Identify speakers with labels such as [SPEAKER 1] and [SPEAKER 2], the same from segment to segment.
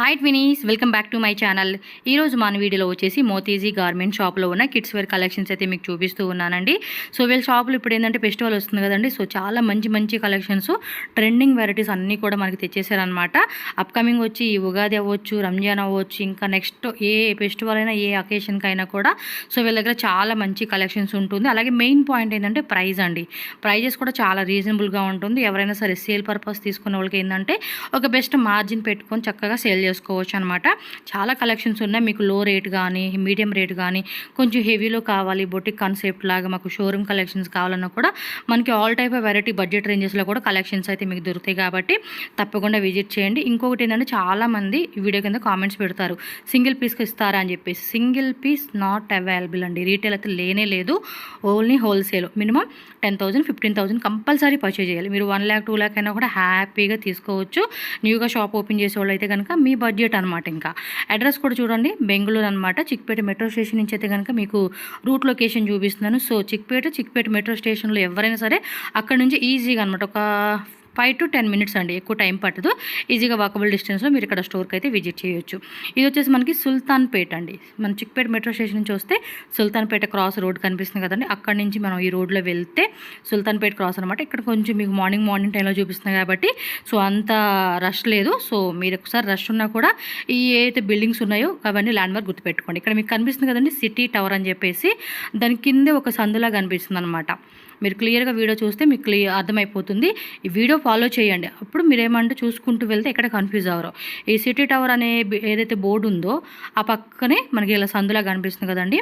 [SPEAKER 1] Hi twinnies, welcome back to my channel. ఈరోజు మన వీడియోలో వచ్చేసి మోతీజీ గార్మెంట్ షాప్లో ఉన్న కిడ్స్ వేర్ కలెక్షన్స్ అయితే మీకు చూపిస్తూ ఉన్నానండి. సో వీళ్ళ షాప్లో ఇప్పుడు ఏంటంటే ఫెస్టివల్ వస్తుంది కదండి. సో చాలా మంచి కలెక్షన్స్, ట్రెండింగ్ వెరైటీస్ అన్నీ కూడా మనకి తెచ్చేసారనమాట. అప్కమింగ్ వచ్చి ఉగాది అవ్వచ్చు, రంజాన్ అవ్వచ్చు, ఇంకా నెక్స్ట్ ఏ ఫెస్టివల్ అయినా, ఏ అకేషన్కి అయినా కూడా సో వీళ్ళ దగ్గర చాలా మంచి కలెక్షన్స్ ఉంటుంది. అలాగే మెయిన్ పాయింట్ ఏంటంటే ప్రైస్ అండి. ప్రైజెస్ కూడా చాలా రీజనబుల్గా ఉంటుంది. ఎవరైనా సరే సేల్ పర్పస్ తీసుకున్న వాళ్ళకి ఏంటంటే ఒక బెస్ట్ మార్జిన్ పెట్టుకొని చక్కగా సేల్ చేసుకోవచ్చు అనమాట. చాలా కలెక్షన్స్ ఉన్నాయి. మీకు లో రేట్ కానీ, మీడియం రేట్ కానీ, కొంచెం హెవీలో కావాలి, బొటిక్ కాన్సెప్ట్ లాగా మాకు షోరూమ్ కలెక్షన్స్ కావాలన్నా కూడా మనకి all type of variety budget రేంజెస్లో కూడా కలెక్షన్స్ అయితే మీకు దొరుకుతాయి. కాబట్టి తప్పకుండా విజిట్ చేయండి. ఇంకొకటి ఏంటంటే చాలామంది ఈ వీడియో కింద కామెంట్స్ పెడతారు, సింగిల్ పీస్కి ఇస్తారా అని చెప్పేసి. సింగిల్ పీస్ నాట్ అవైలబుల్ అండి. రీటైల్ అయితే లేనే లేదు, only wholesale. Minimum 10,000 15,000 compulsory purchase చేయాలి. మీరు 1 lakh 2 lakh అయినా కూడా హ్యాపీగా తీసుకోవచ్చు. న్యూగా షాప్ ఓపెన్ చేసే వాళ్ళు అయితే కనుక మీ బడ్జెట్ అనమాట. ఇంకా అడ్రస్ కూడా చూడండి, బెంగళూరు అనమాట. చిక్పేట మెట్రో స్టేషన్ నుంచి అయితే కనుక మీకు రూట్ లొకేషన్ చూపిస్తున్నాను. సో చిక్పేట మెట్రో స్టేషన్లో ఎవరైనా సరే అక్కడ నుంచి ఈజీగా అనమాట ఒక 5 to 10 minutes అండి, ఎక్కువ టైం పట్టదు. ఈజీగా వాకబుల్ డిస్టెన్స్లో మీరు ఇక్కడ స్టోర్కి అయితే విజిట్ చేయొచ్చు. ఇది వచ్చేసి మనకి సుల్తాన్పేట అండి. మన చిక్పేట మెట్రో స్టేషన్ నుంచి వస్తే సుల్తాన్పేట క్రాస్ రోడ్ కనిపిస్తుంది కదండి, అక్కడి నుంచి మనం ఈ రోడ్లో వెళ్తే సుల్తాన్పేట క్రాస్ అనమాట. ఇక్కడ కొంచెం మీకు మార్నింగ్ టైంలో చూపిస్తుంది కాబట్టి సో అంత రష్ లేదు. సో మీరు ఒకసారి రష్ ఉన్నా కూడా ఈ ఏదైతే బిల్డింగ్స్ ఉన్నాయో అవన్నీ ల్యాండ్ మార్క్ గుర్తుపెట్టుకోండి. ఇక్కడ మీకు కనిపిస్తుంది కదండి సిటీ టవర్ అని చెప్పేసి, దాని కిందే ఒక సందులా కనిపిస్తుంది అనమాట. మీరు క్లియర్గా వీడియో చూస్తే మీకు అర్థమైపోతుంది. ఈ వీడియో ఫాలో చేయండి, అప్పుడు మీరేమంటే చూసుకుంటూ వెళ్తే ఎక్కడ కన్ఫ్యూజ్ అవ్వరు. ఈ సిటీ టవర్ అనే ఏదైతే బోర్డు ఉందో ఆ పక్కనే మనకి ఇలా సందులా కనిపిస్తుంది కదండి.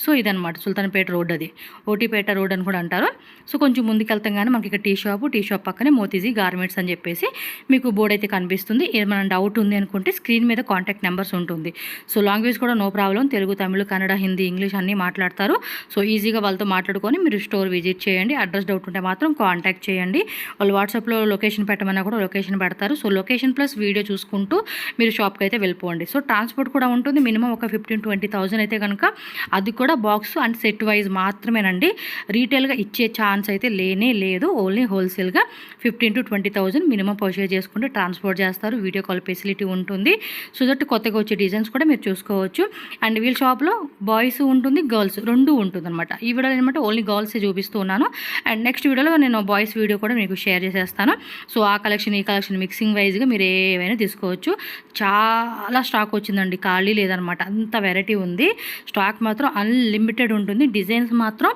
[SPEAKER 1] సో ఇదనమాట సుల్తాన్పేట రోడ్, అది ఓటీపేట రోడ్ అని కూడా అంటారు. సో కొంచెం ముందుకు వెళ్తాం కానీ మనకి ఇక్కడ టీ షాప్ పక్కనే మోతీజీ గార్మెంట్స్ అని చెప్పేసి మీకు బోర్డు అయితే కనిపిస్తుంది. ఏమైనా డౌట్ ఉంది అనుకుంటే స్క్రీన్ మీద కాంటాక్ట్ నెంబర్స్ ఉంటుంది. సో లాంగ్వేజ్ కూడా నో ప్రాబ్లం, తెలుగు, తమిళ, కన్నడ, హిందీ, ఇంగ్లీష్ అన్నీ మాట్లాడతారు. సో ఈజీగా వాళ్ళతో మాట్లాడుకొని మీరు స్టోర్ విజిట్ చేయండి. అడ్రస్ డౌట్ ఉంటే మాత్రం కాంటాక్ట్ చేయండి. వాళ్ళు వాట్సాప్లో లొకేషన్ పెట్టమన్నా కూడా లొకేషన్ పెడతారు. సో లొకేషన్ ప్లస్ వీడియో చూసుకుంటూ మీరు షాప్కి అయితే వెళ్ళిపోండి. సో ట్రాన్స్పోర్ట్ కూడా ఉంటుంది. మినిమం ఒక 15,000-20,000 అయితే కనుక అది కూడా బాక్స్ అండ్ సెట్ వైజ్ మాత్రమేనండి. రీటైల్గా ఇచ్చే ఛాన్స్ అయితే లేనే లేదు. ఓన్లీ హోల్సేల్గా 15,000-20,000 మినిమం పర్చేజ్ చేసుకుంటే ట్రాన్స్పోర్ట్ చేస్తారు. వీడియో కాల్ ఫెసిలిటీ ఉంటుంది. సో దట్ కొత్తగా వచ్చే డిజైన్స్ కూడా మీరు చూసుకోవచ్చు. అండ్ వీళ్ళ షాప్లో బాయ్స్ ఉంటుంది, గర్ల్స్ రెండు ఉంటుంది అనమాట. ఈ వీడియోలో అనమాట ఓన్లీ గర్ల్సే చూపిస్తూ ఉన్నాను. అండ్ నెక్స్ట్ వీడియోలో నేను బాయ్స్ వీడియో కూడా మీకు షేర్ చేసేస్తాను. సో ఆ కలెక్షన్ ఈ కలెక్షన్ మిక్సింగ్ వైజ్గా మీరు ఏవైనా తీసుకోవచ్చు. చాలా స్టాక్ వచ్చిందండి, ఖాళీ లేదనమాట. అంత వెరైటీ ఉంది. స్టాక్ మాత్రం అన్లిమిటెడ్ ఉంటుంది. డిజైన్స్ మాత్రం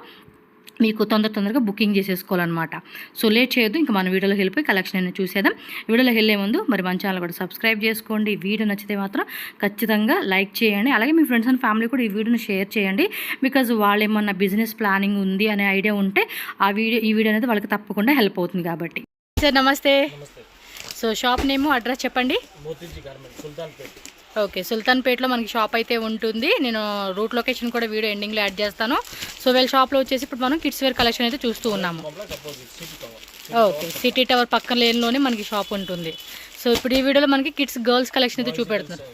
[SPEAKER 1] మీకు తొందరగా బుకింగ్ చేసేసుకోవాలన్నమాట. సో లేట్ చేయొద్దు, ఇంకా మన వీడియోలోకి వెళ్ళిపోయి కలెక్షన్ అనేది చూసేద్దాం. వీడియోలోకి వెళ్ళే ముందు మరి మన ఛానల్ కూడా సబ్స్క్రైబ్ చేసుకోండి. వీడియో నచ్చితే మాత్రం ఖచ్చితంగా లైక్ చేయండి. అలాగే మీ ఫ్రెండ్స్ అండ్ ఫ్యామిలీ కూడా ఈ వీడియోని షేర్ చేయండి. బికాజ్ వాళ్ళు ఏమన్నా బిజినెస్ ప్లానింగ్ ఉంది అనే ఐడియా ఉంటే ఈ వీడియో అనేది వాళ్ళకి తప్పకుండా హెల్ప్ అవుతుంది కాబట్టి. సార్ నమస్తే. సో షాప్ నేమ్, అడ్రస్ చెప్పండి. ఓకే, సుల్తాన్పేటలో మనకి షాప్ అయితే ఉంటుంది. నేను రూట్ లొకేషన్ కూడా వీడియో ఎండింగ్లో యాడ్ చేస్తాను. సో వీళ్ళ షాప్లో వచ్చేసి ఇప్పుడు మనం కిడ్స్ వేర్ కలెక్షన్ అయితే చూస్తూ ఉన్నాము. ఓకే, సిటీ టవర్ పక్కన లేన్లోనే మనకి షాప్ ఉంటుంది. సో ఇప్పుడు ఈ వీడియోలో మనకి కిడ్స్ గర్ల్స్ కలెక్షన్ అయితే చూపెడుతున్నారు.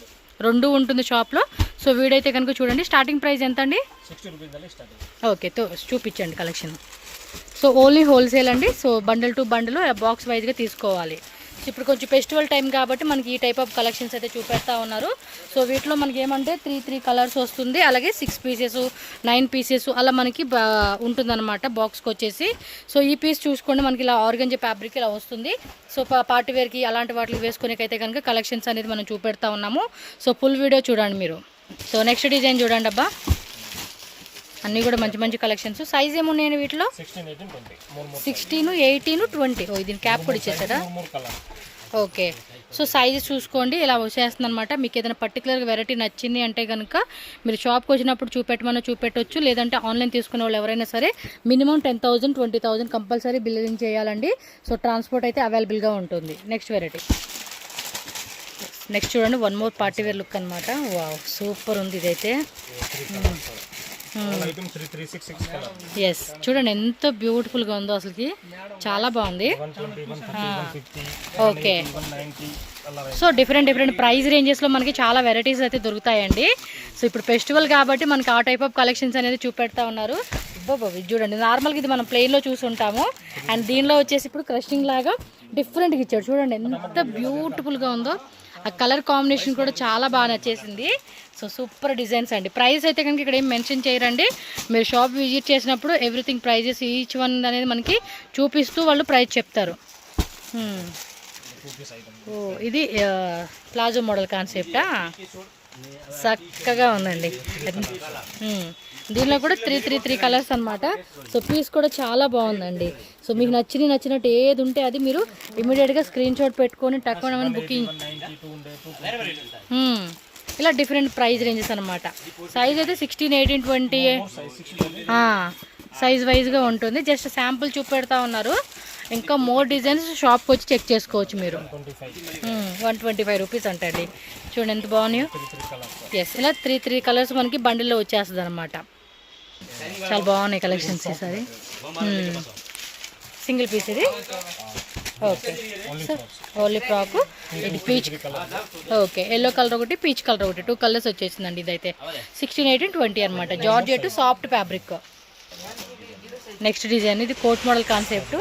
[SPEAKER 1] రెండు ఉంటుంది షాప్లో. సో వీడియో అయితే కనుక చూడండి. స్టార్టింగ్ ప్రైస్ ఎంత అండి? 60 ఓకే, చూపించండి కలెక్షన్. సో ఓన్లీ హోల్సేల్ అండి. So bundle to bundle box వైజ్గా తీసుకోవాలి. ఇప్పుడు కొంచెం ఫెస్టివల్ టైం కాబట్టి మనకి ఈ టైప్ ఆఫ్ కలెక్షన్స్ అయితే చూపెడతా ఉన్నారు. సో వీటిలో మనకి ఏమంటే 3 కలర్స్ వస్తుంది. అలాగే 6 పీసెస్ 9 పీసెస్ అలా మనకి ఉంటుందన్నమాట బాక్స్కి వచ్చేసి. సో ఈ పీస్ చూసుకోండి, మనకి ఇలా ఆర్గంజా ఫ్యాబ్రిక్ ఇలా వస్తుంది. సో పార్టీ వేర్కి అలాంటి వాటికి వేసుకునేకైతే కనుక కలెక్షన్స్ అనేది మనం చూపెడతా ఉన్నాము. సో ఫుల్ వీడియో చూడండి మీరు. సో నెక్స్ట్ డిజైన్ చూడండి అబ్బా, అన్నీ కూడా మంచి కలెక్షన్స్. సైజ్ ఏమున్నాయండి వీటిలో? 16, 18, 20. ఓ ఇది క్యాప్ కూడా ఇచ్చేసాడా? ఓకే, సో సైజ్ చూసుకోండి, ఇలా వచ్చేస్తుంది అనమాట. మీకు ఏదైనా పర్టికులర్గా వెరైటీ నచ్చింది అంటే కనుక మీరు షాప్కి వచ్చినప్పుడు చూపెట్టవచ్చు. లేదంటే ఆన్లైన్ తీసుకునే వాళ్ళు ఎవరైనా సరే మినిమం 10,000-20,000 కంపల్సరీ బిల్లింగ్ చేయాలండి. సో ట్రాన్స్పోర్ట్ అయితే అవైలబుల్గా ఉంటుంది. నెక్స్ట్ వెరైటీ నెక్స్ట్ చూడండి, one more party wear look అనమాట. వావ్, సూపర్ ఉంది ఇదైతే. ఎస్, చూడండి ఎంత బ్యూటిఫుల్గా ఉందో, అసలుకి చాలా బాగుంది. ఓకే, సో డిఫరెంట్ ప్రైస్ రేంజెస్లో మనకి చాలా వెరైటీస్ అయితే దొరుకుతాయండి. సో ఇప్పుడు ఫెస్టివల్ కాబట్టి మనకి ఆ టైప్ ఆఫ్ కలెక్షన్స్ అనేది చూపెడతా ఉన్నారు. చూడండి, నార్మల్గా ఇది మనం ప్లెయిన్లో చూసుంటాము. అండ్ దీనిలో వచ్చేసి ఇప్పుడు క్రషింగ్ లాగా డిఫరెంట్గా ఇచ్చాడు చూడండి, ఎంత బ్యూటిఫుల్గా ఉందో. ఆ కలర్ కాంబినేషన్ కూడా చాలా బాగా నచ్చేసింది. సో సూపర్ డిజైన్స్ అండి. ప్రైస్ అయితే కనుక ఇక్కడ ఏం మెన్షన్ చేయరండి. మీరు షాప్ విజిట్ చేసినప్పుడు ఎవ్రీథింగ్ ప్రైజెస్ ఈచ్ వన్ అనేది మనకి చూపిస్తూ వాళ్ళు ప్రైస్ చెప్తారు. ఓ ఇది ప్లాజో మోడల్ కాన్సెప్టా, చక్కగా ఉందండి. దీనిలో కూడా త్రీ కలర్స్ అనమాట. సో పీస్ కూడా చాలా బాగుందండి. సో మీకు నచ్చినట్టు ఏది ఉంటే అది మీరు ఇమీడియట్గా స్క్రీన్ షాట్ పెట్టుకొని తక్కువ బుకింగ్. ఇలా డిఫరెంట్ ప్రైస్ రేంజెస్ అనమాట. సైజ్ అయితే 16, 18, 20 సైజ్ వైజ్గా ఉంటుంది. జస్ట్ శాంపుల్ చూపెడతా ఉన్నారు. ఇంకా మోర్ డిజైన్స్ షాప్కి వచ్చి చెక్ చేసుకోవచ్చు మీరు. 125 రూపీస్ అంటండి. చూడండి ఎంత బాగున్నాయో. ఎస్, ఇలా త్రీ కలర్స్ మనకి బండిల్లో వచ్చేస్తుంది అనమాట. చాలా బాగున్నాయి కలెక్షన్స్ ఈసారి. సింగిల్ పీస్ ఇది. Okay only frock. ఇది పీచ్. ఓకే, ఎల్లో కలర్ ఒకటి, పీచ్ కలర్ ఒకటి, 2 కలర్స్ వచ్చేసిందండి. ఇదైతే 16, 18, 20 అనమాట. Georgette soft fabric. Next design ఇది coat model concept,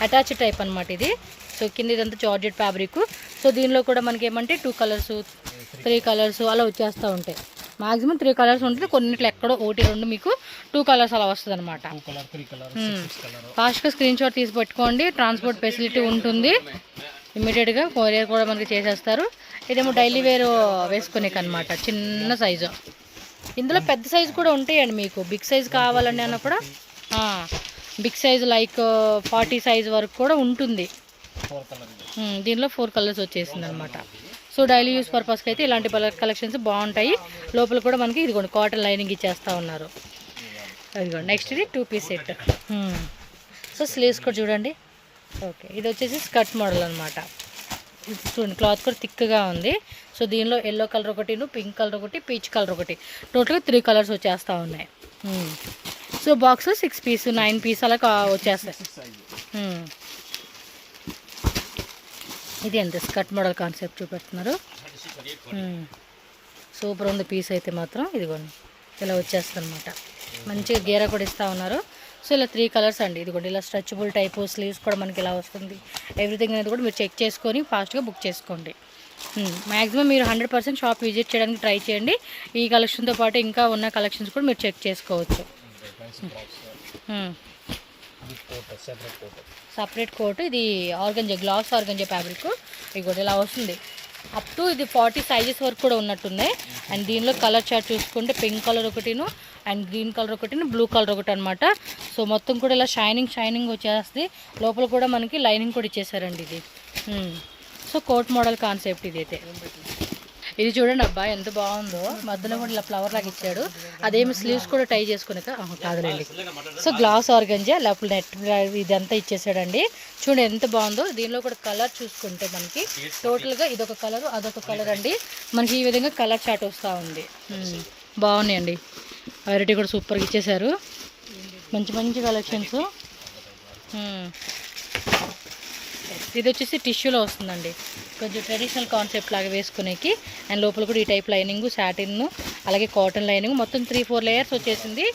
[SPEAKER 1] attach type అనమాట ఇది. సో కింద ఇదంతా జార్జెట్ ఫ్యాబ్రిక్. సో దీనిలో కూడా మనకి ఏమంటే 2 కలర్స్ 3 కలర్స్ అలా వచ్చేస్తూ ఉంటాయి. మాక్సిమం 3 కలర్స్ ఉంటుంది. కొన్నిట్లో ఎక్కడో 1, 2 మీకు 2 కలర్స్ అలా వస్తుంది అనమాట. ఫాస్ట్గా స్క్రీన్ షాట్ తీసి పెట్టుకోండి. ట్రాన్స్పోర్ట్ ఫెసిలిటీ ఉంటుంది. ఇమ్మీడియట్గా కొరియర్ కూడా మనకి చేసేస్తారు. ఇదేమో డైలీ వేర్ వేసుకునేకి అనమాట. చిన్న సైజు. ఇందులో పెద్ద సైజు కూడా ఉంటాయండి. మీకు బిగ్ సైజు కావాలని అన్న కూడా బిగ్ సైజు లైక్ 40 సైజ్ వరకు కూడా ఉంటుంది. దీనిలో 4 కలర్స్ వచ్చేసింది అనమాట. సో డైలీ యూస్ పర్పస్కి అయితే ఇలాంటి కలెక్షన్స్ బాగుంటాయి. లోపల కూడా మనకి ఇదిగోండి కాటన్ లైనింగ్ ఇచ్చేస్తూ ఉన్నారు. ఇదిగోండి నెక్స్ట్ ఇది 2 పీస్ సెట్. సో స్లీవ్స్ కూడా చూడండి. ఓకే, ఇది వచ్చేసి స్కర్ట్ మోడల్ అనమాట. చూడండి క్లాత్ కూడా థిక్గా ఉంది. సో దీనిలో ఎల్లో కలర్ ఒకటి, పింక్ కలర్ ఒకటి, పీచ్ కలర్ ఒకటి, టోటల్గా 3 కలర్స్ వచ్చేస్తూ ఉన్నాయి. సో బాక్స్ 6 పీస్ 9 పీస్ అలా వచ్చేస్తాయి. ఇది అంతే స్కర్ట్ మోడల్ కాన్సెప్ట్ చూపెడుతున్నారు. సూపర్ ఉంది పీస్ అయితే మాత్రం. ఇదిగోండి ఇలా వచ్చేస్తుంది అనమాట. మంచిగా గేరా కూడా ఇస్తూ ఉన్నారు. సో ఇలా 3 కలర్స్ అండి. ఇదిగోండి ఇలా స్ట్రెచబుల్ టైపు, స్లీవ్స్ కూడా మనకి ఇలా వస్తుంది. ఎవ్రీథింగ్ అనేది కూడా మీరు చెక్ చేసుకొని ఫాస్ట్గా బుక్ చేసుకోండి. మ్యాక్సిమం మీరు 100% షాప్ విజిట్ చేయడానికి ట్రై చేయండి. ఈ కలెక్షన్తో పాటు ఇంకా ఉన్న కలెక్షన్స్ కూడా మీరు చెక్ చేసుకోవచ్చు. Separate coat. ఇది ఆర్గంజా, గ్లాస్ ఆర్గంజా ఫ్యాబ్రిక్. ఇది కూడా ఇలా వస్తుంది. అప్ టు ఇది 40 సైజెస్ వరకు కూడా ఉన్నట్టున్నాయి. అండ్ దీనిలో కలర్ చార్ట్ చూసుకుంటే పింక్ కలర్ ఒకటిను, అండ్ గ్రీన్ కలర్ ఒకటి, బ్లూ కలర్ ఒకటి అనమాట. సో మొత్తం కూడా ఇలా షైనింగ్ వచ్చేస్తుంది. లోపల కూడా మనకి లైనింగ్ కూడా ఇచ్చేసారండి ఇది. సో కోట్ మోడల్ కాన్సెప్ట్ ఇదైతే. ఇది చూడండి అబ్బా ఎంత బాగుందో. మధ్యలో కూడా ఇలా ఫ్లవర్ లాగా ఇచ్చాడు. అదేమి స్లీవ్స్ కూడా టై చేసుకునేక కాదులేండి. సో గ్లాస్ ఆర్గంజా లోపల నెట్ ఇదంతా ఇచ్చేసాడండి. చూడండి ఎంత బాగుందో. దీనిలో కూడా కలర్ చూసుకుంటే మనకి టోటల్గా ఇదొక కలర్ అదొక కలర్ అండి. మనకి ఈ విధంగా కలర్ చాట్ వస్తూ ఉంది. బాగున్నాయండి. వెరైటీ కూడా సూపర్గా ఇచ్చేసారు. మంచి కలెక్షన్స్. ఇది వచ్చేసి టిష్యూలో వస్తుందండి. కొంచెం ట్రెడిషనల్ కాన్సెప్ట్ లాగా వేసుకునేకి. అండ్ లోపల కూడా ఈ టైప్ లైనింగ్, సాటిన్, అలాగే కాటన్ లైనింగ్ మొత్తం 3-4 లేయర్స్ వచ్చేసింది.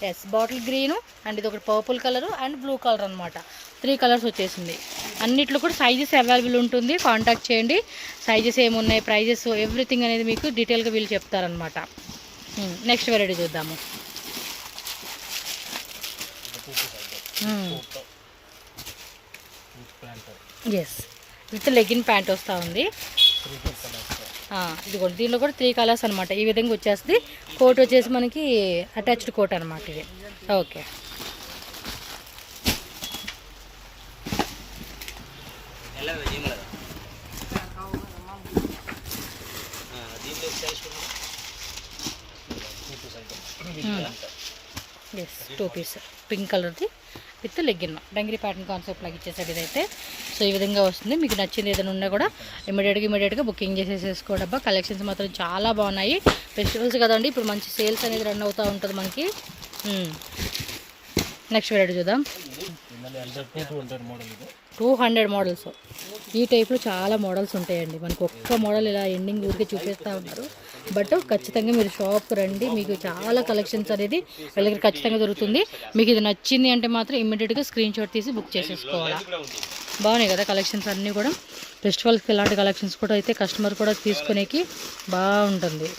[SPEAKER 1] ఎస్, బాటిల్ గ్రీను, అండ్ ఇది ఒకటి purple colour and blue colour అనమాట. 3 కలర్స్ వచ్చేసింది. అన్నిట్లో కూడా సైజెస్ అవైలబుల్ ఉంటుంది. కాంటాక్ట్ చేయండి. సైజెస్ ఏమున్నాయి, ప్రైజెస్, ఎవ్రీథింగ్ అనేది మీకు డీటెయిల్గా వీళ్ళు చెప్తారనమాట. నెక్స్ట్ వెరైటీ చూద్దాము. ఎస్, విత్ లెగిన్ ప్యాంట్ వస్తూ ఉంది. ఇది కూడా దీనిలో కూడా 3 కలర్స్ అనమాట. ఈ విధంగా వచ్చేస్తుంది. కోట్ వచ్చేసి మనకి అటాచ్డ్ కోట్ అనమాట ఇది. ఓకే, ఎస్ 2 పీస్ పింక్ కలర్ది విత్ లెగ్గిన్ డంగిరి ప్యాటర్న్ కాన్సెప్ట్ లాగా ఇచ్చేసాడు ఇదైతే. సో ఈ విధంగా వస్తుంది. మీకు నచ్చింది ఏదైనా ఉన్నా కూడా ఇమీడియట్గా బుకింగ్ చేసేసుకోవడబ్బా. కలెక్షన్స్ మాత్రం చాలా బాగున్నాయి. ఫెస్టివల్స్ కదండి, ఇప్పుడు మంచి సేల్స్ అనేది రన్ అవుతూ ఉంటుంది మనకి. నెక్స్ట్ వెరైటీ చూద్దాం. 200 మోడల్స్. ఈ టైప్లో చాలా మోడల్స్ ఉంటాయండి. మనకు ఒక్క మోడల్ ఇలా ఎండింగ్ ఊరికే చూపిస్తూ ఉన్నారు. బట్ ఖచ్చితంగా మీరు షాప్కి రండి, మీకు చాలా కలెక్షన్స్ అనేది వీళ్ళ దగ్గర ఖచ్చితంగా దొరుకుతుంది. మీకు ఇది నచ్చింది అంటే మాత్రం ఇమ్మీడియట్గా స్క్రీన్ షాట్ తీసి బుక్ చేసేసుకోవాలా. బాగున్నాయి కదా కలెక్షన్స్ అన్నీ కూడా. ఫెస్టివల్స్కి ఇలాంటి కలెక్షన్స్ కూడా అయితే కస్టమర్ కూడా తీసుకునేకి బాగుంటుంది.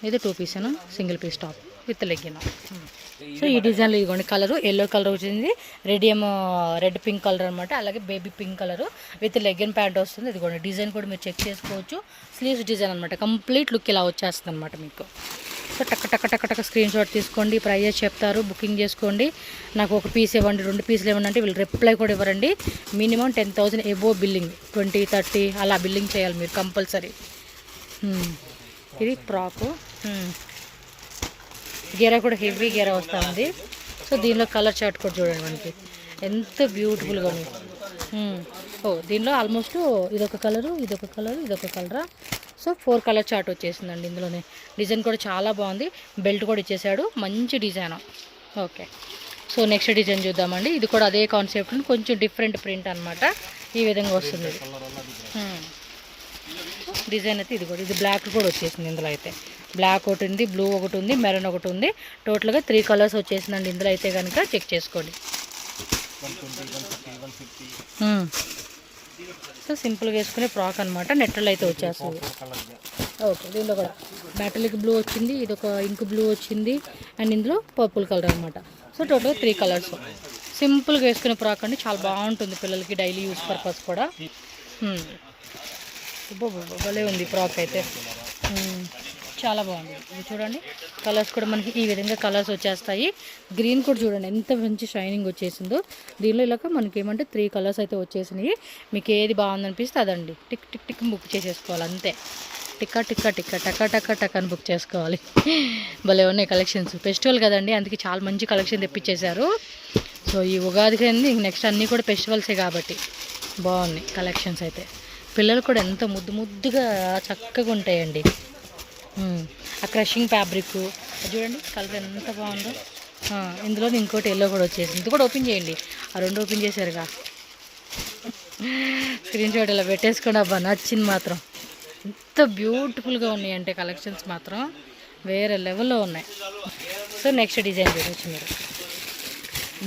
[SPEAKER 1] ఇది 2 పీసేనా, single piece top with legging. So ఈ డిజైన్లో ఇదిగోండి కలరు ఎల్లో కలర్ వచ్చింది, రెడ్ పింక్ కలర్ అనమాట. అలాగే baby pink colour with legging pant వస్తుంది. ఇదిగోండి డిజైన్ కూడా మీరు చెక్ చేసుకోవచ్చు. స్లీవ్స్ డిజైన్ అనమాట, కంప్లీట్ లుక్ ఇలా వచ్చేస్తుంది అనమాట మీకు. సో టక్ టక్ టక్ టక్ స్క్రీన్ షాట్ తీసుకోండి, ప్రైజెస్ చెప్తారు, బుకింగ్ చేసుకోండి. నాకు ఒక పీస్ ఇవ్వండి, 2 పీసులు ఇవ్వండి అంటే వీళ్ళు రిప్లై కూడా ఇవ్వరండి. మినిమం 10,000 ఎబో బిల్లింగ్, 20-30 అలా బిల్లింగ్ చేయాలి మీరు కంపల్సరీ. ఇది ఫ్రాకు, గేరా కూడా హెవీ గేరా వస్తూ ఉంది. సో దీనిలో కలర్ చార్ట్ కూడా చూడండి మనకి ఎంత బ్యూటిఫుల్గా ఉంది. దీనిలో ఆల్మోస్ట్ ఇదొక కలరు, ఇదొక కలరు, ఇదొక కలరా. సో 4 కలర్ చార్ట్ వచ్చేసిందండి ఇందులోనే. డిజైన్ కూడా చాలా బాగుంది, బెల్ట్ కూడా ఇచ్చేసాడు, మంచి design. Okay, so next design చూద్దామండి. ఇది కూడా అదే కాన్సెప్ట్, కొంచెం డిఫరెంట్ ప్రింట్ అనమాట. ఈ విధంగా వస్తుంది డిజైన్ అయితే. ఇది కూడా, ఇది బ్లాక్ కూడా వచ్చేసింది ఇందులో అయితే. బ్లాక్ ఒకటి ఉంది, బ్లూ ఒకటి ఉంది, మెరూన్ ఒకటి ఉంది. టోటల్గా 3 కలర్స్ వచ్చేసిందండి ఇందులో అయితే కనుక చెక్ చేసుకోండి. సో సింపుల్గా వేసుకునే ఫ్రాక్ అనమాట, నెట్లో అయితే వచ్చేస్తుంది. ఓకే, దీనిలో కూడా మెటాలిక్ బ్లూ వచ్చింది, ఇది ఒక ఇంక్ బ్లూ వచ్చింది, అండ్ ఇందులో పర్పుల్ కలర్ అనమాట. సో టోటల్గా 3 కలర్స్. సింపుల్గా వేసుకునే ఫ్రాక్ అండి, చాలా బాగుంటుంది పిల్లలకి డైలీ యూస్ పర్పస్ కూడా. భలే ఉంది ఫ్రాక్ అయితే, చాలా బాగుంది. ఇది చూడండి కలర్స్ కూడా మనకి ఈ విధంగా కలర్స్ వచ్చేస్తాయి. గ్రీన్ కూడా చూడండి ఎంత మంచి షైనింగ్ వచ్చేసిందో. దీనిలో ఇలాగ మనకి ఏమంటే 3 కలర్స్ అయితే వచ్చేసినాయి. మీకు ఏది బాగుందనిపిస్తే అదండి టిక్ టిక్ టిక్ బుక్ చేసేసుకోవాలి అంతే. టిక్కా టిక్కా టిక్కా టకా టకా టక్ అని బుక్ చేసుకోవాలి. భలే ఉన్నాయి కలెక్షన్స్. ఫెస్టివల్ కదండి, అందుకే చాలా మంచి కలెక్షన్ తెప్పించేశారు. సో ఈ ఉగాదికి అండి, నెక్స్ట్ అన్నీ కూడా ఫెస్టివల్సే కాబట్టి బాగున్నాయి కలెక్షన్స్ అయితే. పిల్లలు కూడా ఎంత ముద్దు ముద్దుగా చక్కగా ఉంటాయండి. ఆ క్రషింగ్ ఫ్యాబ్రిక్ చూడండి, కలర్ ఎంత బాగుందో. ఇందులో ఇంకోటి ఎల్లో కూడా వచ్చేసింది, ఇది కూడా ఓపెన్ చేయండి. ఆ 2 ఓపెన్ చేశారుగా, స్క్రీన్ షాట్ ఇలా పెట్టేసుకోండి. అబ్బా నచ్చింది మాత్రం, ఎంత బ్యూటిఫుల్గా ఉన్నాయి అంటే కలెక్షన్స్ మాత్రం వేరే లెవెల్లో ఉన్నాయి. సో నెక్స్ట్ డిజైన్ చూడవచ్చు మీరు,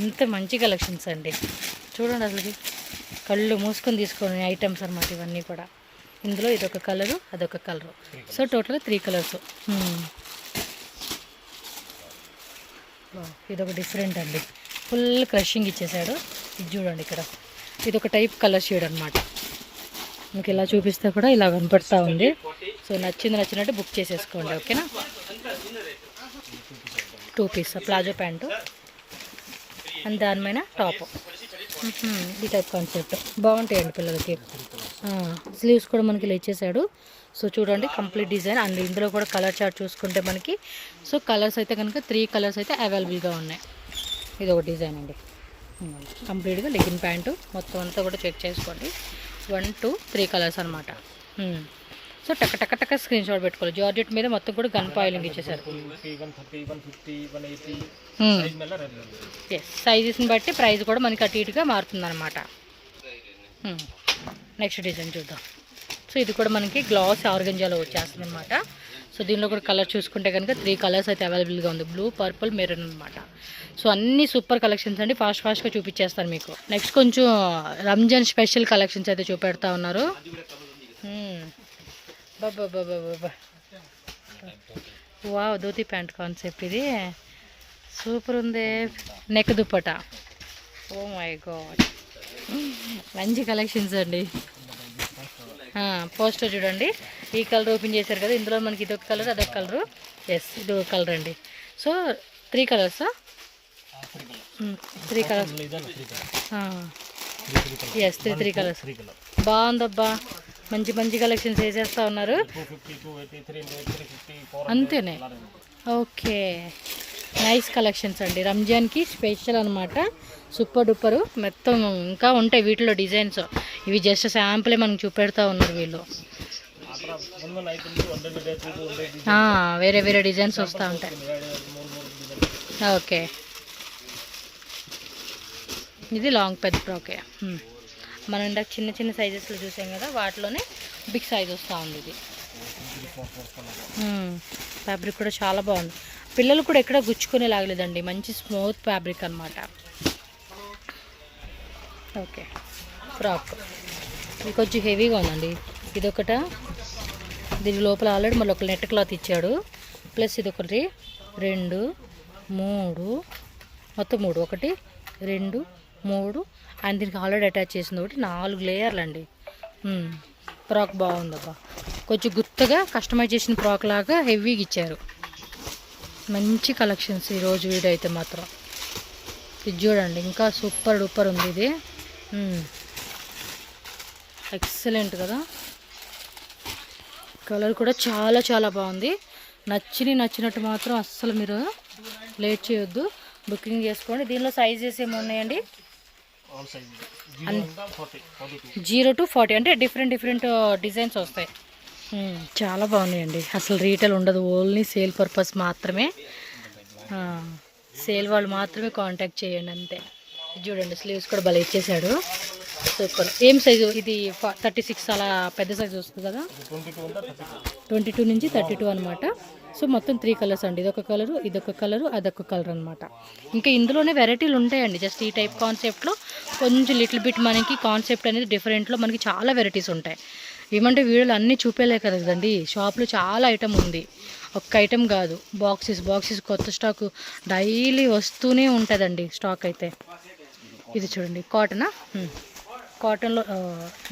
[SPEAKER 1] ఇంత మంచి కలెక్షన్స్ అండి. చూడండి అసలుకి కళ్ళు మూసుకొని తీసుకునే ఐటమ్స్ అనమాట ఇవన్నీ కూడా. ఇందులో ఇదొక కలరు, అదొక కలరు. సో టోటల్గా 3 కలర్స్. ఇదొక డిఫరెంట్ అండి, ఫుల్ క్రషింగ్ ఇచ్చేసాడు. ఇది చూడండి ఇక్కడ, ఇదొక టైప్ కలర్ షేడ్ అనమాట. మీకు ఇలా చూపిస్తే కూడా ఇలా కనపడుతూ ఉంది. సో నచ్చినట్టు బుక్ చేసేసుకోండి, ఓకేనా. 2 పీస్ ప్లాజో ప్యాంటు అండ్ దానిపైన టాప్. ఈ టైప్ కాన్సెప్ట్ బాగుంటాయండి పిల్లలకి. స్లీవ్స్ కూడా మనకి ఇలా ఇచ్చేసాడు. సో చూడండి కంప్లీట్ డిజైన్. అండ్ ఇందులో కూడా కలర్ చార్ట్ చూసుకుంటే మనకి, సో కలర్స్ అయితే కనుక 3 కలర్స్ అయితే అవైలబుల్గా ఉన్నాయి. ఇది ఒక డిజైన్ అండి, కంప్లీట్గా లెగ్గిన్ ప్యాంటు మొత్తం అంతా కూడా చెక్ చేసుకోండి. 1, 2, 3 కలర్స్ అనమాట. సో టక్ టక్ టక్ స్క్రీన్ షాట్ పెట్టుకోవాలి. జార్జెట్ మీద మొత్తం కూడా గన్ పాయిలింగ్ ఇచ్చేసారు. సైజెస్ని బట్టి ప్రైస్ కూడా మనకి అటు ఇటుగా మారుతుంది అనమాట. నెక్స్ట్ డిజైన్ చూద్దాం. సో ఇది కూడా మనకి గ్లాస్ ఆర్గంజాలో వచ్చేస్తుంది అనమాట. సో దీనిలో కూడా కలర్ చూసుకుంటే కనుక 3 కలర్స్ అయితే అవైలబుల్గా ఉంది, బ్లూ, పర్పుల్, మెరూన్ అనమాట. సో అన్ని సూపర్ కలెక్షన్స్ అండి, ఫాస్ట్గా చూపించేస్తాను మీకు. నెక్స్ట్ కొంచెం రంజాన్ స్పెషల్ కలెక్షన్స్ అయితే చూపెడతా ఉన్నారు. బాబా వావ్, ధోతి ప్యాంట్ కాన్సెప్ట్ ఇది సూపర్ ఉంది. Neck dupatta, oh my god, మంచి కలెక్షన్స్ అండి. పోస్టర్ చూడండి, ఈ కలర్ ఓపెన్ చేశారు కదా, ఇందులో మనకి ఇదొక కలర్, అదొక కలరు. ఎస్, ఇది ఒక కలర్ అండి. సో 3 కలర్సా? 3 కలర్స్. Yes, 3 colours. బాగుందబ్బా, మంచి కలెక్షన్స్ వేసేస్తూ ఉన్నారు. అంతేనే, ఓకే, నైస్ కలెక్షన్స్ అండి. రంజాన్కి స్పెషల్ అనమాట, సూపర్ డూపరు. మొత్తం ఇంకా ఉంటాయి వీటిలో డిజైన్స్. ఇవి జస్ట్ శాంపులే మనకు చూపెడతా ఉన్నారు వీళ్ళు. వేరే డిజైన్స్ వస్తూ ఉంటాయి. ఓకే, ఇది లాంగ్ పెద్ద ఫ్రాకే. మనం ఇందాక చిన్న చిన్న సైజెస్లో చూసాం కదా, వాటిలోనే బిగ్ సైజ్ వస్తూ ఉంది ఇది. ఫ్యాబ్రిక్ కూడా చాలా బాగుంది. పిల్లలు కూడా ఎక్కడ గుచ్చుకునే లాగలేదండి, మంచి స్మూత్ ఫ్యాబ్రిక్ అనమాట. ఓకే, ఫ్రాక్ ఇది కొంచెం హెవీగా ఉందండి. ఇదొకట, దీని లోపల ఆల్రెడీ మళ్ళీ ఒక నెట్ క్లాత్ ఇచ్చాడు, ప్లస్ ఇది ఒకటి 2 3 మొత్తం 3, 1 2 3 అండ్ దీనికి ఆల్రెడీ అటాచ్ చేసింది ఒకటి, 4 లేయర్లు అండి. ఫ్రాక్ బాగుందబ్బా, కొంచెం గుత్తగా కస్టమైజ్ చేసిన ఫ్రాక్ లాగా హెవీగా ఇచ్చారు. మంచి కలెక్షన్స్ ఈరోజు వీడియో అయితే మాత్రం. ఇది చూడండి, ఇంకా సూపర్ డూపర్ ఉంది ఇది. ఎక్సలెంట్ కదా, కలర్ కూడా చాలా చాలా బాగుంది. నచ్చినట్టు మాత్రం అస్సలు మీరు లేట్ చేయొద్దు, బుకింగ్ చేసుకోండి. దీనిలో సైజెస్ ఏమి ఉన్నాయండి? 0 to 40 అంటే డిఫరెంట్ డిజైన్స్ వస్తాయి. చాలా బాగున్నాయండి. అసలు రీటైల్ ఉండదు, ఓన్లీ సేల్ పర్పస్ మాత్రమే. సేల్ వాళ్ళు మాత్రమే కాంటాక్ట్ చేయండి అంతే. చూడండి, స్లీవ్స్ కూడా భలే ఇచ్చేసాడు, సూపర్. ఏం సైజు ఇది? 36 అలా పెద్ద సైజు వస్తుంది కదా, 22 నుంచి 32 అనమాట. సో మొత్తం 3 కలర్స్ అండి. ఇదొక కలరు, ఇదొక కలరు, అదొక కలర్ అనమాట. ఇంకా ఇందులోనే వెరైటీలు ఉంటాయండి. జస్ట్ ఈ టైప్ కాన్సెప్ట్లో కొంచెం లిటిల్ బిట్ మనకి కాన్సెప్ట్ అనేది డిఫరెంట్లో మనకి చాలా వెరైటీస్ ఉంటాయి. ఏమంటే వీడియోలు అన్నీ చూపేలే కదండి, షాప్లో చాలా ఐటమ్ ఉంది, ఒక్క ఐటమ్ కాదు. బాక్సెస్ కొత్త స్టాక్ డైలీ వస్తూనే ఉంటుందండి స్టాక్ అయితే. ఇది చూడండి, కాటనా, కాటన్లో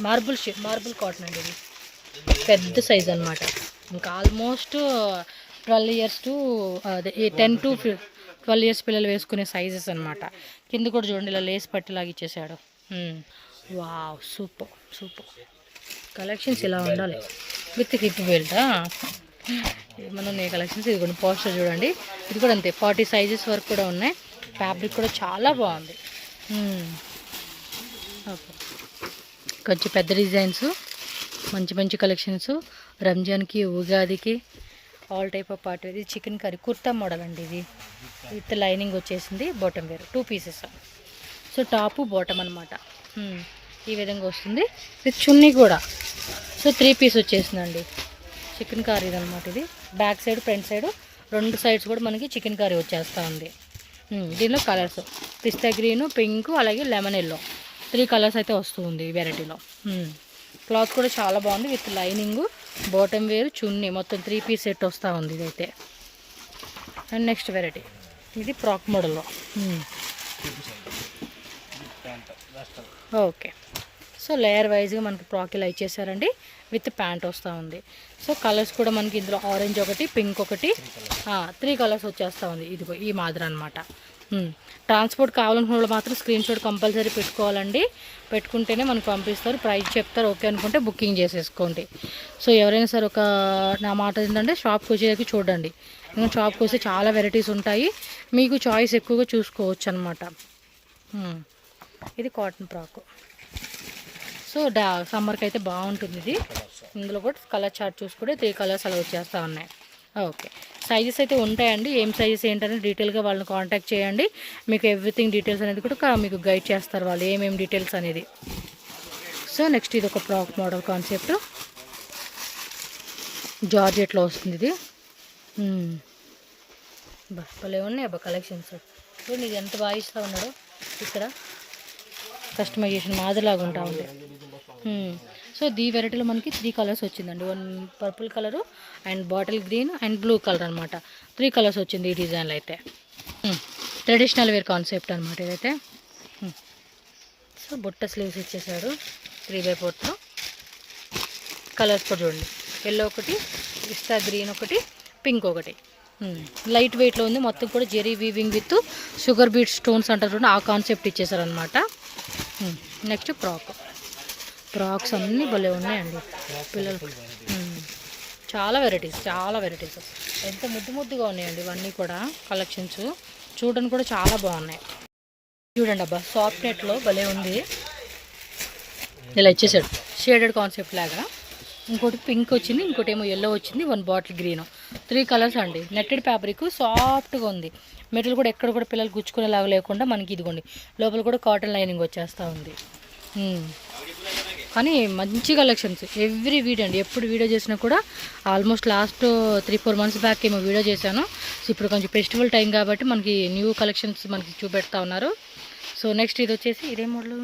[SPEAKER 1] మార్బుల్ కాటన్ అండి. ఇది పెద్ద సైజ్ అనమాట. ఇంకా almost 12 years to 10 to 12 years పిల్లలు వేసుకునే సైజెస్ అనమాట. కింద కూడా చూడండి, ఇలా లేస్ పట్టిలాగా ఇచ్చేసాడు. వావ్, సూపర్ కలెక్షన్స్ ఇలా ఉండాలి విత్ హిప్ బెల్ట్. మనం నీ కలెక్షన్స్ ఇది కూడా పోస్టర్ చూడండి, ఇది కూడా అంతే 40 సైజెస్ వరకు కూడా ఉన్నాయి. ఫ్యాబ్రిక్ కూడా చాలా బాగుంది. ఓకే, కొంచెం పెద్ద డిజైన్స్, మంచి కలెక్షన్స్ రంజాన్కి, ఉగాదికి ఆల్ టైప్ ఆఫ్ పార్టీ. ఇది చికెన్ కర్రీ కుర్తా మోడల్ అండి. ఇది విత్ లైనింగ్ వచ్చేసింది, bottom wear 2 pieces. So top bottom అనమాట, ఈ విధంగా వస్తుంది. విత్ చున్నీ కూడా. సో 3 piece వచ్చేసిందండి చికెన్ కర్రీ అనమాట. ఇది back side front side 2 sides కూడా మనకి చికెన్ కర్రీ వచ్చేస్తూ ఉంది. దీనిలో కలర్స్ పిస్తా గ్రీను, పింక్, అలాగే లెమన్ ఎల్లో 3 కలర్స్ అయితే వస్తుంది ఈ వెరైటీలో. క్లాత్ కూడా చాలా బాగుంది, విత్ లైనింగ్, బాటమ్ వేర్, చున్నీ, మొత్తం 3 piece సెట్ వస్తూ ఉంది ఇదైతే. అండ్ నెక్స్ట్ వెరైటీ ఇది ఫ్రాక్ మోడల్లో. ఓకే, సో లేయర్ వైజ్గా మనకి ఫ్రాక్ ఇలా ఇచ్చేసారండి, విత్ ప్యాంట్ వస్తూ ఉంది. సో కలర్స్ కూడా మనకి ఇందులో ఆరెంజ్ ఒకటి, పింక్ ఒకటి, 3 కలర్స్ వచ్చేస్తూ ఉంది. ఇదిగో ఈ మాదిరి అనమాట. ట్రాన్స్పోర్ట్ కావాలనుకున్న మాత్రం స్క్రీన్ షాట్ కంపల్సరీ పెట్టుకోవాలండి, పెట్టుకుంటేనే మనకు పంపిస్తారు, ప్రైస్ చెప్తారు. ఓకే అనుకుంటే బుకింగ్ చేసేసుకోండి. సో ఎవరైనా సరే నా మాట ఏంటంటే షాప్కి వచ్చేదానికి చూడండి, ఇంకా షాప్కి వస్తే చాలా వెరైటీస్ ఉంటాయి, మీకు చాయిస్ ఎక్కువగా చూసుకోవచ్చు అనమాట. ఇది కాటన్ ఫ్రాక్. సో సమ్మర్కి అయితే బాగుంటుంది ఇది. ఇందులో కూడా కలర్ చార్ట్ చూసుకుంటే 3 కలర్స్ అలా వచ్చేస్తూ ఉన్నాయి. ఓకే, సైజెస్ అయితే ఉంటాయండి. ఏం సైజెస్ ఏంటని డీటెయిల్గా వాళ్ళని కాంటాక్ట్ చేయండి, మీకు ఎవ్రీథింగ్ డీటెయిల్స్ అనేది కూడా మీకు గైడ్ చేస్తారు వాళ్ళు, ఏమేమి డీటెయిల్స్ అనేది. సో నెక్స్ట్ ఇది ఒక ఫ్రాక్ మోడల్ కాన్సెప్ట్, జార్జెట్లో వస్తుంది ఇది. భలే ఉన్నాయి అబ్బా కలెక్షన్స్. చూడండి, ఇది ఎంత బాగా ఇస్తూ ఉన్నాడో, ఇక్కడ కస్టమైజేషన్ మాదిరిలాగా ఉంటా ఉంది. సో ఈ వెరైటీలో మనకి 3 కలర్స్ వచ్చిందండి. 1 purple colour, and bottle green, and blue colour అనమాట. 3 కలర్స్ వచ్చింది ఈ డిజైన్లో అయితే. ట్రెడిషనల్ వేర్ కాన్సెప్ట్ అనమాట ఇదైతే. సో బుట్ట స్లీవ్స్ ఇచ్చేసాడు 3/4. కలర్స్ కూడా చూడండి, ఎల్లో ఒకటి, పిస్తా గ్రీన్ ఒకటి, పింక్ ఒకటి. లైట్ వెయిట్లో ఉంది, మొత్తం కూడా zari weaving with sugar bead stones అంటారు చూడండి, ఆ కాన్సెప్ట్ ఇచ్చేసారనమాట. నెక్స్ట్ ఫ్రాక్స్ అన్నీ భలే ఉన్నాయండి పిల్లలు. చాలా వెరైటీస్ ఎంత ముద్దుగా ఉన్నాయండి ఇవన్నీ కూడా కలెక్షన్స్. చూడడానికి కూడా చాలా బాగున్నాయి. చూడండి అబ్బా, సాఫ్ట్ నెట్లో భలే ఉంది, ఇలా ఇచ్చేసాడు షేడెడ్ కాన్సెప్ట్ లాగా. ఇంకోటి పింక్ వచ్చింది, ఇంకోటి ఏమో ఎల్లో వచ్చింది, 1 బాటిల్ గ్రీన్. 3 కలర్స్ అండి. నెట్టెడ్ ఫ్యాబ్రిక్ సాఫ్ట్గా ఉంది, మెటీరియల్ కూడా ఎక్కడ కూడా పిల్లలు గుచ్చుకునేలాగా లేకుండా మనకి ఇదిగోండి లోపల కూడా కాటన్ లైనింగ్ వచ్చేస్తూ ఉంది. కానీ మంచి కలెక్షన్స్ ఎవ్రీ వీడియో అండి, ఎప్పుడు వీడియో చేసినా కూడా ఆల్మోస్ట్ లాస్ట్ 3-4 మంత్స్ బ్యాక్ ఏమో వీడియో చేశాను. సో ఇప్పుడు కొంచెం ఫెస్టివల్ టైం కాబట్టి మనకి న్యూ కలెక్షన్స్ మనకి చూపెడతా ఉన్నారు. సో నెక్స్ట్ ఇది వచ్చేసి ఇదే మోడల్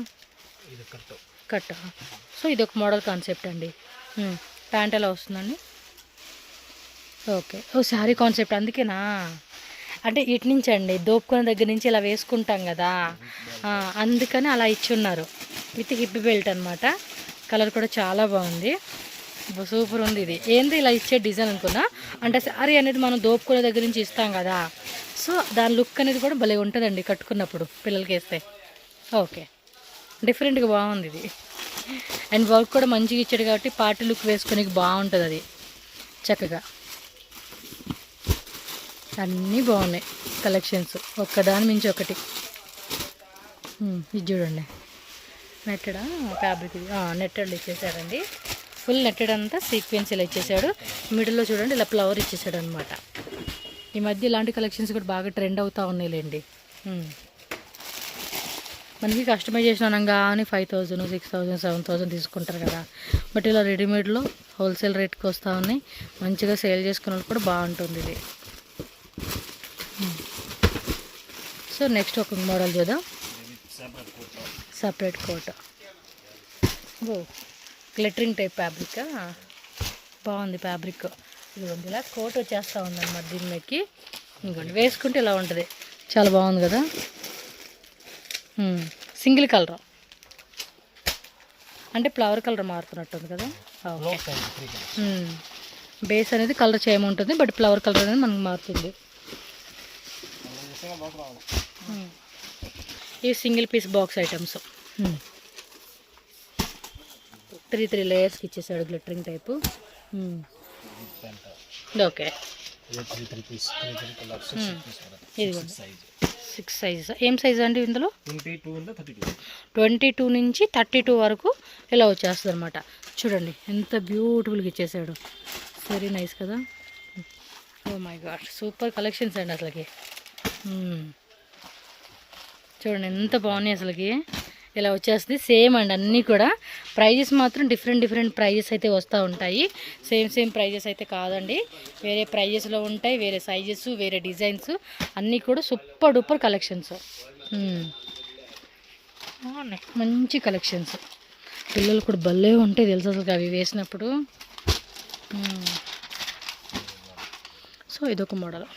[SPEAKER 1] కట్. సో ఇది ఒక మోడల్ కాన్సెప్ట్ అండి. ప్యాంట్ ఎలా వస్తుందండి? ఓకే, ఓ శారీ కాన్సెప్ట్ అందుకేనా? అంటే ఇటు నుంచి అండి దోపుకునే దగ్గర నుంచి ఇలా వేసుకుంటాం కదా, అందుకని అలా ఇచ్చున్నారు. విత్ హిప్ బెల్ట్ అనమాట. కలర్ కూడా చాలా బాగుంది, సూపర్ ఉంది. ఇది ఏంది ఇలా ఇచ్చే డిజైన్ అనుకున్నా, అంటే శారీ అనేది మనం దోపుకునే దగ్గర నుంచి ఇస్తాం కదా, సో దాని లుక్ అనేది కూడా భలే ఉంటుందండి కట్టుకున్నప్పుడు పిల్లలకి వేస్తే. ఓకే, డిఫరెంట్గా బాగుంది ఇది. అండ్ వర్క్ కూడా మంచిగా ఇచ్చాడు కాబట్టి పార్టీ లుక్ వేసుకునేకి బాగుంటుంది అది చక్కగా. అన్నీ బాగున్నాయి కలెక్షన్స్, ఒక్కదాని మించి ఒకటి. ఇది చూడండి, నెట్టెడ్ ఫ్యాబ్రిక్, ఇది నెట్టెడ్ ఇచ్చేసాడండి. ఫుల్ నెట్టెడ్ అంతా సీక్వెన్స్ ఇలా ఇచ్చేసాడు. మిడిల్లో చూడండి ఇలా ఫ్లవర్ ఇచ్చేసాడు అనమాట. ఈ మధ్య ఇలాంటి కలెక్షన్స్ కూడా బాగా ట్రెండ్ అవుతూ ఉన్నాయిలేండి. మనకి కస్టమైజేషన్ అనగానే 5,000, 6,000, 7,000 తీసుకుంటారు కదా, బట్ ఇలా రెడీమేడ్లో హోల్సేల్ రేట్కి వస్తూ ఉన్నాయి. మంచిగా సేల్ చేసుకునే వాళ్ళు కూడా బాగుంటుంది ఇది. సో నెక్స్ట్ ఒక మోడల్ చూద్దాం, సపరేట్ కోట్. ఓ గ్లిటరింగ్ టైప్ ఫ్యాబ్రిక్, బాగుంది ఫ్యాబ్రిక్. ఇదిగోండి ఇలా కోట్ వచ్చేస్తూ ఉందన్నమాట దీని మీదకి. ఇంకోండి వేసుకుంటే ఇలా ఉంటుంది, చాలా బాగుంది కదా. సింగిల్ కలర్ అంటే ఫ్లవర్ కలర్ మారుతున్నట్టుంది కదా. బేస్ అనేది కలర్ చేయమంటుంది, బట్ ఫ్లవర్ కలర్ అనేది మనకు మారుతుంది. ఈ సింగిల్ పీస్ బాక్స్ ఐటమ్స్ 3 లేయర్స్కి ఇచ్చేసాడు గ్లిటరింగ్ టైపు. ఓకే, ఇది 6 సైజ్. ఏం సైజ్ అండి ఇందులో? 22 నుంచి 32 వరకు ఇలా వచ్చేస్తుంది అనమాట. చూడండి ఎంత బ్యూటిఫుల్గా ఇచ్చేసాడు, వెరీ నైస్ కదా. Oh my god, super collections అండి అసలుకి. చూడండి ఎంత బాగున్నాయి అసలుకి. ఇలా వచ్చేస్తుంది సేమ్ అండి అన్నీ కూడా. ప్రైజెస్ మాత్రం డిఫరెంట్ ప్రైజెస్ అయితే వస్తూ ఉంటాయి, సేమ్ ప్రైజెస్ అయితే కాదండి. వేరే ప్రైజెస్లో ఉంటాయి, వేరే సైజెస్, వేరే డిజైన్స్, అన్నీ కూడా సూపర్ డూపర్ కలెక్షన్స్. మంచి కలెక్షన్స్, పిల్లలు కూడా భలే ఉంటాయి తెలుసు అసలు అవి వేసినప్పుడు. సో ఇదొక మోడల్.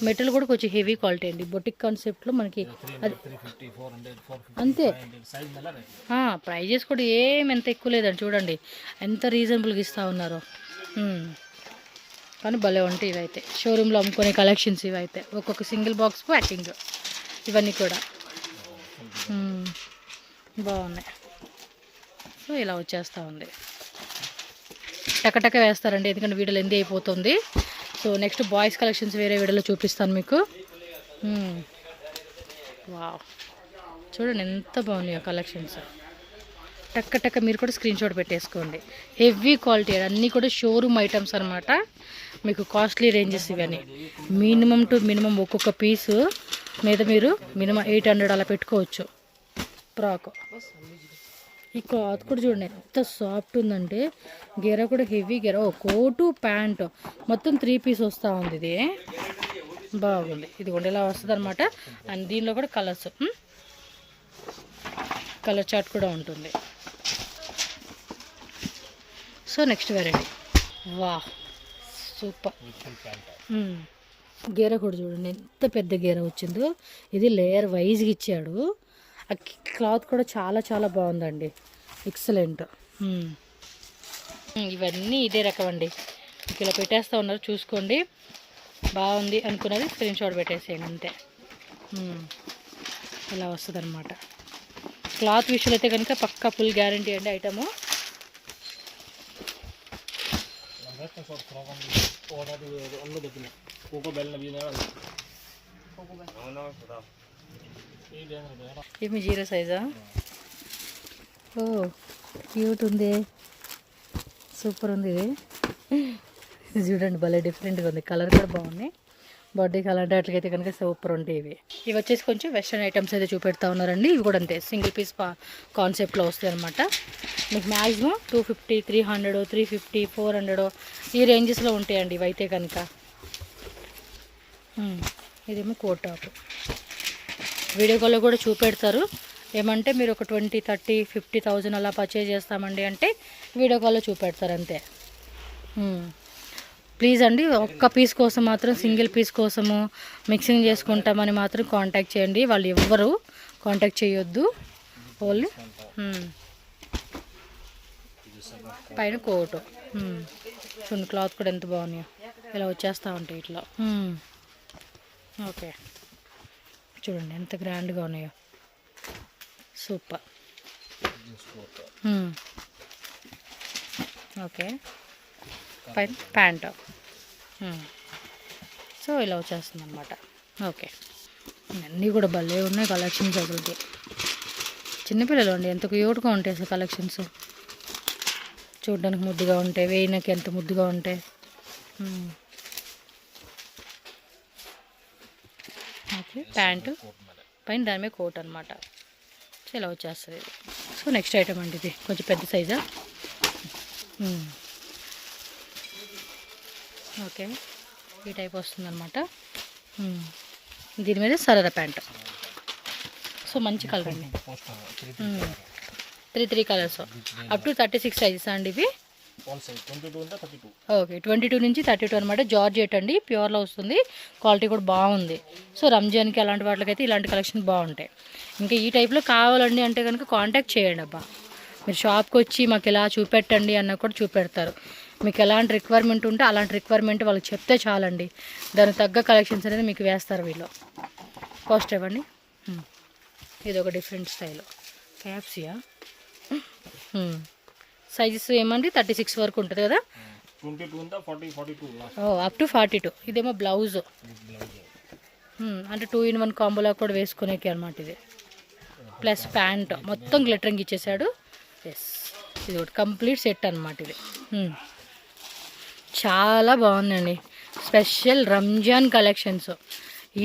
[SPEAKER 1] మెటల్ కూడా కొంచెం హెవీ క్వాలిటీ అండి, బొటిక్ కాన్సెప్ట్లో మనకి అది అంతే. ప్రైజెస్ కూడా ఎంత ఎక్కువ లేదండి, చూడండి ఎంత రీజనబుల్గా ఇస్తూ ఉన్నారో. కానీ భలే ఉంటాయి ఇవైతే, షోరూంలో అమ్ముకునే కలెక్షన్స్ ఇవైతే. ఒక్కొక్క సింగిల్ బాక్స్ ప్యాకింగ్ ఇవన్నీ కూడా బాగున్నాయి. సో ఇలా వచ్చేస్తూ ఉంది, టకటక వేస్తారండి ఎందుకంటే వీడియోలు ఎంది అయిపోతుంది. సో నెక్స్ట్ బాయ్స్ కలెక్షన్స్ వేరే వీడియోలో చూపిస్తాను మీకు. వావ్, చూడండి ఎంత బాగున్నాయో కలెక్షన్స్. టక్క మీరు కూడా స్క్రీన్ షాట్ పెట్టేసుకోండి. హెవీ క్వాలిటీ అన్నీ కూడా షోరూమ్ ఐటమ్స్ అనమాట. మీకు కాస్ట్లీ రేంజెస్ ఇవన్నీ. మినిమం టు మినిమం ఒక్కొక్క పీసు మీద మీరు మినిమం 800 అలా పెట్టుకోవచ్చు. ఫ్రాక్ ఈ క్లాత్ కూడా చూడండి ఎంత సాఫ్ట్ ఉందంటే, గెర కూడా హెవీ గెర. కోటు ప్యాంటు మొత్తం 3 పీస్ వస్తూ ఉంది. ఇది బాగుంది, ఇది కూడా ఇలా వస్తుంది అనమాట. అండ్ దీనిలో కూడా కలర్స్, కలర్ చార్ట్ కూడా ఉంటుంది. సో నెక్స్ట్ వెరైటీ, వా సూపర్. గేర కూడా చూడండి ఎంత పెద్ద గేర వచ్చిందో. ఇది లేయర్ వైజ్గా ఇచ్చాడు. ఆ క్లాత్ కూడా చాలా బాగుందండి, ఎక్సలెంట్. ఇవన్నీ ఇదే రకం అండి, ఇలా పెట్టేస్తూ ఉన్నారు చూసుకోండి. బాగుంది అనుకున్నది స్క్రీన్ షాట్ పెట్టేసేయండి అంతే. ఇలా వస్తుంది అనమాట. క్లాత్ విషయాలు అయితే కనుక పక్కా ఫుల్ గ్యారంటీ అండి ఐటము. ఇది 0 సైజా? ఓ క్యూట్ ఉంది, సూపర్ ఉంది. ఇది చూడండి భలే డిఫరెంట్గా ఉంది, కలర్ కూడా బాగుంది. బర్త్డేకి అలాంటి వాటికైతే కనుక సూపర్ ఉంటాయి ఇవి. ఇవి వచ్చేసి కొంచెం వెస్ట్రన్ ఐటమ్స్ అయితే చూపెడతా ఉన్నారండి. ఇవి కూడా అంతే సింగిల్ పీస్ కాన్సెప్ట్లో వస్తాయి అనమాట. మీకు మ్యాక్సిమం 250, 300, 350, 400 ఈ రేంజెస్లో ఉంటాయండి ఇవైతే కనుక. ఇదేమో కోట్ టాప్. వీడియో కాల్లో కూడా చూపెడతారు. ఏమంటే మీరు ఒక 20, 30, 50,000 అలా పర్చేజ్ చేస్తామండి అంటే వీడియో కాల్లో చూపెడతారు అంతే. ప్లీజ్ అండి, ఒక్క పీస్ కోసం మాత్రం, సింగిల్ పీస్ కోసము మిక్సింగ్ చేసుకుంటామని మాత్రం కాంటాక్ట్ చేయండి. వాళ్ళు ఎవ్వరు కాంటాక్ట్ చేయొద్దు. ఓన్లీ పైన కోటు. చూడండి క్లాత్ కూడా ఎంత బాగున్నాయో, ఇలా వచ్చేస్తూ ఉంటాయి ఇట్లా. ఓకే, చూడండి ఎంత గ్రాండ్గా ఉన్నాయో, సూపర్. ఓకే, పైన ప్యాంట్. సో ఇలా వచ్చేస్తుంది అనమాట. ఓకే, అన్నీ కూడా భలే ఉన్నాయి కలెక్షన్స్. అసలుకి చిన్నపిల్లలు అండి ఎంత క్యూట్గా ఉంటాయి అసలు కలెక్షన్స్. చూడడానికి ముద్దుగా ఉంటాయి, వేయడానికి ఎంత ముద్దుగా ఉంటాయి. ఓకే, ప్యాంటు పైన దాని మీద కోట్ అనమాట. సో ఇలా వచ్చేస్తుంది ఇది. సో నెక్స్ట్ ఐటమ్ అండి, ఇది కొంచెం పెద్ద సైజా. ఓకే, ఈ టైప్ వస్తుంది అనమాట. దీని మీద సరదా ప్యాంట్. సో మంచి కలర్ అండి. 3 కలర్స్ అప్ టు 36 సైజెస్ అండి ఇవి. ఓకే, 22 నుంచి 32 అనమాట. జార్జెట్ అండి, ప్యూర్లో వస్తుంది. క్వాలిటీ కూడా బాగుంది. సో రంజాన్కి అలాంటి వాటికైతే ఇలాంటి కలెక్షన్ బాగుంటాయి. ఇంకా ఈ టైప్లో కావాలండి అంటే కనుక కాంటాక్ట్ చేయండి అబ్బా. మీరు షాప్కి వచ్చి మాకు ఇలా చూపెట్టండి అన్న కూడా చూపెడతారు. మీకు ఎలాంటి రిక్వైర్మెంట్ ఉంటే అలాంటి రిక్వైర్మెంట్ వాళ్ళకి చెప్తే చాలండి. దానికి తగ్గ కలెక్షన్స్ అనేది మీకు వేస్తారు వీళ్ళు. కాస్ట్ ఇవ్వండి. ఇది ఒక డిఫరెంట్ స్టైల్ క్యాప్సియా. సైజెస్ ఏమండి 36 వరకు ఉంటుంది కదా. Up to 42. ఇదేమో బ్లౌజ్, అంటే 2-in-1 కాంబోలా కూడా వేసుకునేకి అనమాట ఇది. ప్లస్ ప్యాంట్ మొత్తం గ్లిటరింగ్ ఇచ్చేసాడు. ఎస్, ఇది ఒకటి కంప్లీట్ సెట్ అనమాట ఇది. చాలా బాగుందండి. Special Ramzan collections.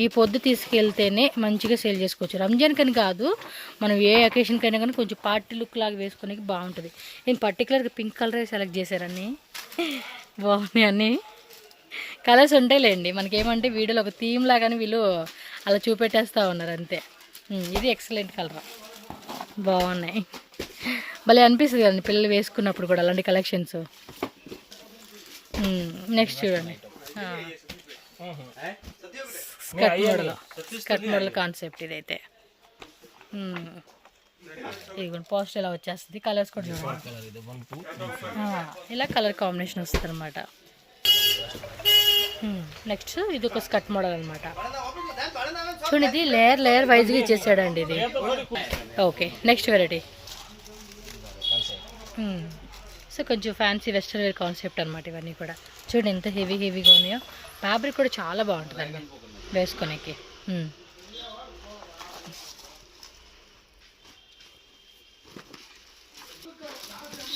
[SPEAKER 1] ఈ పొద్దు తీసుకెళ్తేనే మంచిగా సేల్ చేసుకోవచ్చు. రంజాన్ కని కాదు, మనం ఏ అకేషన్కైనా కానీ కొంచెం పార్టీ లుక్ లాగా వేసుకునేకి బాగుంటుంది. నేను పర్టికులర్గా పింక్ కలరే సెలెక్ట్ చేశారని. బాగున్నాయి అన్నీ కలర్స్ ఉంటాయిలేండి. మనకేమంటే వీడియోలో ఒక థీమ్ లాగానే వీళ్ళు అలా చూపెట్టేస్తూ ఉన్నారు అంతే. ఇది ఎక్సలెంట్ కలర్, బాగున్నాయి. భలే అనిపిస్తుంది కదండి పిల్లలు వేసుకున్నప్పుడు కూడా అలాంటి కలెక్షన్స్. నెక్స్ట్ చూడండి, స్కర్ట్ మోడల్ కాన్సెప్ట్ ఇదైతే. ఇది పోస్ట్ ఇలా వచ్చేస్తుంది. కలర్స్ కూడా చూడండి, ఇలా కలర్ కాంబినేషన్ వస్తుంది అనమాట. నెక్స్ట్ ఇది ఒక స్కర్ట్ మోడల్ అనమాట. చూడండి, ఇది లేయర్ వైజ్గా ఇచ్చేసాడండి ఇది. Okay, next variety. సో కొంచెం ఫ్యాన్సీ వెస్ట్రన్ వేర్ కాన్సెప్ట్ అనమాట ఇవన్నీ కూడా. చూడండి ఎంత హెవీగా ఉన్నాయో. ఫ్యాబ్రిక్ కూడా చాలా బాగుంటుందండి వేసుకొనేకి.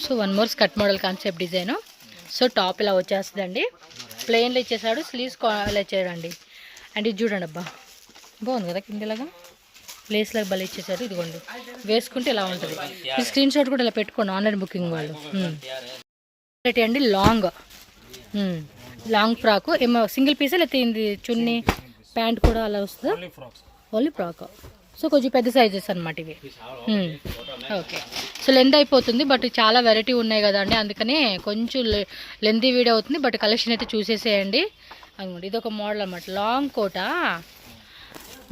[SPEAKER 1] So one more skirt model concept design. So top ఇలా వచ్చేస్తుందండి, ప్లెయిన్లో ఇచ్చేసాడు. స్లీవ్స్ ఇలా ఇచ్చాడండి. అండ్ ఇది చూడండి అబ్బా, బాగుంది కదా, కిందలాగా ప్లేస్ లాగా భలే ఇచ్చేసాడు. ఇదిగోండి, వేసుకుంటే ఇలా ఉంటుంది. ఈ స్క్రీన్ షాట్ కూడా ఇలా పెట్టుకోండి ఆన్లైన్ బుకింగ్ వాళ్ళు. అండి లాంగ్ ఫ్రాక్ ఏమో సింగిల్ పీస్ లేకపోతే ఇది చున్నీ ప్యాంట్ కూడా అలా వస్తుంది. Only frock. సో కొంచెం పెద్ద సైజెస్ అనమాట ఇవి. ఓకే, సో లెంత్ అయిపోతుంది, బట్ చాలా వెరైటీ ఉన్నాయి కదా అండి, అందుకనే కొంచెం లెంతీ వీడియో అవుతుంది. బట్ కలెక్షన్ అయితే చూసేసేయండి. అనుకోండి, ఇది ఒక మోడల్ అనమాట. లాంగ్ కోటా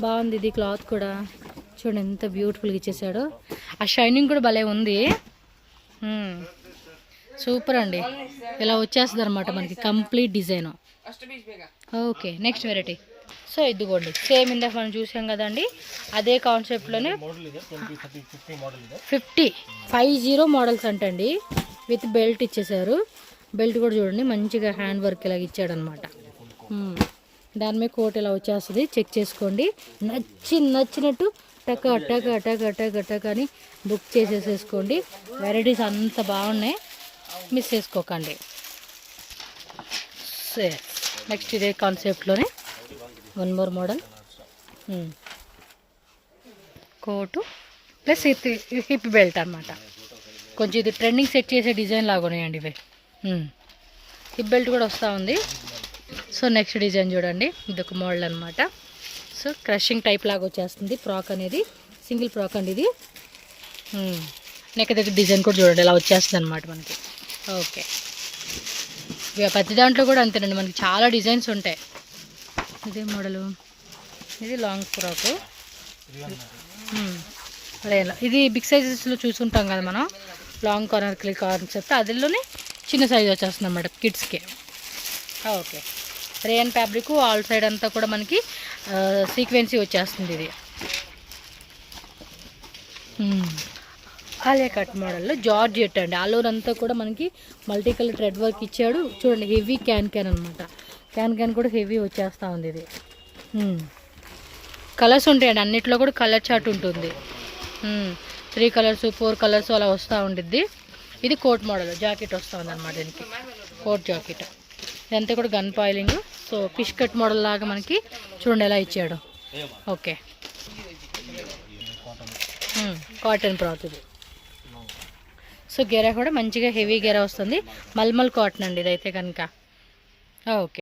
[SPEAKER 1] బాగుంది. ఇది క్లాత్ కూడా చూడండి ఎంత బ్యూటిఫుల్గా ఇచ్చేసాడు. ఆ షైనింగ్ కూడా భలే ఉంది. సూపర్ అండి, ఇలా వచ్చేస్తుంది అనమాట మనకి complete design. Okay, next variety. So ఇదిగోండి, సేమ్ ఇందాక మనం చూసాం కదండి, అదే కాన్సెప్ట్లోనే 50 మోడల్స్ అంటండి. విత్ బెల్ట్ ఇచ్చేసారు. బెల్ట్ కూడా చూడండి మంచిగా హ్యాండ్ వర్క్ ఇలాగ ఇచ్చాడు అనమాట. దాని మీద కోట్ ఇలా వచ్చేస్తుంది. చెక్ చేసుకోండి, నచ్చినట్టు టక టక టక టక టక అని బుక్ చేసేసేసుకోండి. వెరైటీస్ అంత బాగున్నాయి, మిస్ చేసుకోకండి. నెక్స్ట్ ఇదే కాన్సెప్ట్లోనే one more model coat plus hip belt అనమాట. కొంచెం ఇది ట్రెండింగ్ సెట్ చేసే డిజైన్ లాగా ఉన్నాయండి ఇవి. హిప్ బెల్ట్ కూడా వస్తూ ఉంది. సో నెక్స్ట్ డిజైన్ చూడండి, ఇది ఒక మోడల్ అనమాట. సో క్రషింగ్ టైప్ లాగా వచ్చేస్తుంది ఫ్రాక్ అనేది, సింగిల్ ఫ్రాక్ అండి ఇది. నెక్ దగ్గర డిజైన్ కూడా చూడండి ఇలా వచ్చేస్తుంది అనమాట మనకి. ఓకే, ఇక ప్రతి దాంట్లో కూడా అంతేనండి, మనకి చాలా డిజైన్స్ ఉంటాయి. ఇదే మోడలు, ఇది లాంగ్ ఫ్రాకు. ఇది బిగ్ సైజెస్లో చూసుంటాం కదా మనం, లాంగ్ కార్నర్ క్లిక్ కాన్సెప్ట్, అదిలోనే చిన్న సైజ్ వచ్చేస్తుంది అన్నమాట కిడ్స్కి. Okay, rayon fabric all side అంతా కూడా మనకి సీక్వెన్సీ వచ్చేస్తుంది. ఇది ఆలియా కట్ మోడల్లో జార్జెట్ అండి. ఆల్ ఓవర్ అంతా కూడా మనకి మల్టీ కలర్ థ్రెడ్ వర్క్ ఇచ్చాడు. చూడండి హెవీ క్యాన్ అనమాట, క్యాన్ కూడా హెవీ వచ్చేస్తూ ఉంది. ఇది కలర్స్ ఉంటాయండి, అన్నిట్లో కూడా కలర్ చార్ట్ ఉంటుంది. 3 కలర్స్ 4 కలర్స్ అలా వస్తూ ఉండిద్ది. ఇది కోట్ మోడల్, జాకెట్ వస్తూ ఉంది అనమాట దీనికి, కోట్ జాకెట్. ఇదంతా కూడా గన్ పాయిలింగ్. సో ఫిష్ కట్ మోడల్ లాగా మనకి చూడండి ఎలా ఇచ్చాడు. ఓకే, కాటన్ క్లాత్ ఇది. సో గెరా కూడా మంచిగా హెవీ గెరా వస్తుంది, మల్మల్ కాటన్ అండి ఇదైతే కనుక. ఓకే.